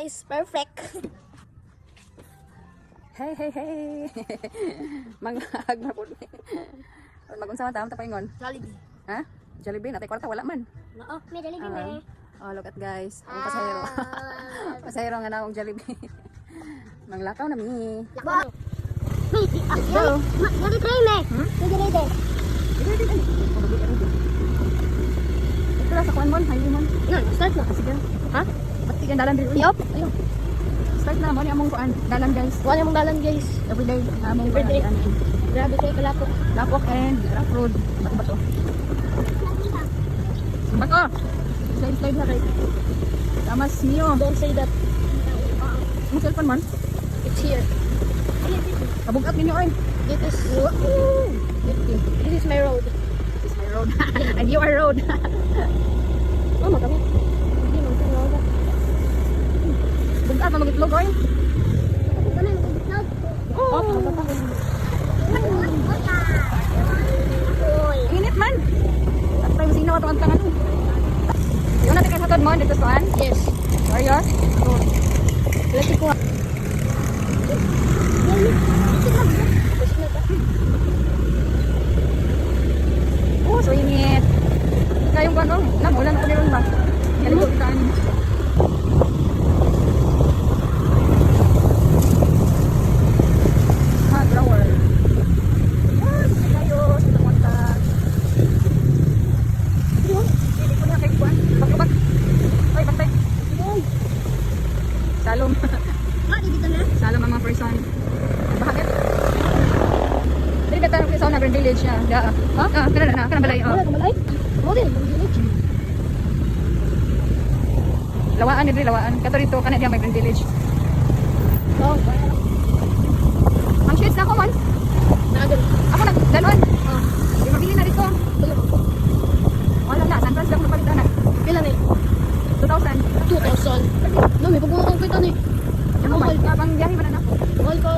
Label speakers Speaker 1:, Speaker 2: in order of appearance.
Speaker 1: guys, perfect.
Speaker 2: Hey, hey, hey. Manghag na po. Magunsa man tam tapaingon.
Speaker 1: Jollibee.
Speaker 2: Ha? Jollibee natay kwarta wala man.
Speaker 1: Oo, may Jollibee may.
Speaker 2: Oh, look at guys. Ang pasahero. Pasahero nga na akong Jollibee. Manglakaw na mi.
Speaker 1: Ba. Wait, Jollibee try me. Jollibee.
Speaker 2: Ito lang sa kuan mon, highway mon.
Speaker 1: Yan, start na.
Speaker 2: Sige.
Speaker 1: Ha?
Speaker 2: Pati kan dalan diri.
Speaker 1: Yup.
Speaker 2: Ayun. Start na mo ni among kuan. Dalan guys.
Speaker 1: Wala mong dalan guys.
Speaker 2: Everyday among
Speaker 1: Everyday.
Speaker 2: kuan.
Speaker 1: Grabe kayo kalako.
Speaker 2: Lapok and rough road. Bato-bato. Bato. Slide na right. Tamas niyo.
Speaker 1: Don't say that.
Speaker 2: Ang cellphone man.
Speaker 1: It's here.
Speaker 2: Kabugat ninyo oy.
Speaker 1: It is. This is my road.
Speaker 2: This is my road. And you are road.
Speaker 1: Oh, kami. Hindi mo ito road.
Speaker 2: Bugat na magitlog oy.
Speaker 1: Kami mag-vlog.
Speaker 2: Oh. Init man. At tayo sino ka tuwang tangan. Yung natin kasatod mo dito saan?
Speaker 1: Yes.
Speaker 2: Where you are?
Speaker 1: Lagi ko.
Speaker 2: Oh, so init. Kayong ba no? Namulan ako niron ba? Galing ko itaan. Ha, drawer. Yes, kayo. Sila kontak. Hindi ko na kay Juan. Bak-bak. Oy, bantay. Salom.
Speaker 1: Dito na.
Speaker 2: Salom ang mga person. Bakit? Dili ba tanong sa Green Village niya? Da. Ha? Kana balay.
Speaker 1: Wala ka malay? Model.
Speaker 2: Lawaan ni lawaan. Kato dito kana diya may Green Village.
Speaker 1: Oh.
Speaker 2: Ang shades na ako man.
Speaker 1: Naagad.
Speaker 2: Ako nagdalon. Di mabili na dito. Wala na, San Francisco na palitan na.
Speaker 1: Kailan eh?
Speaker 2: 2,000.
Speaker 1: 2,000. No, may pagbuha kong kita ni.
Speaker 2: Yung mo, abang biyahe ba na na?
Speaker 1: Mahal ka.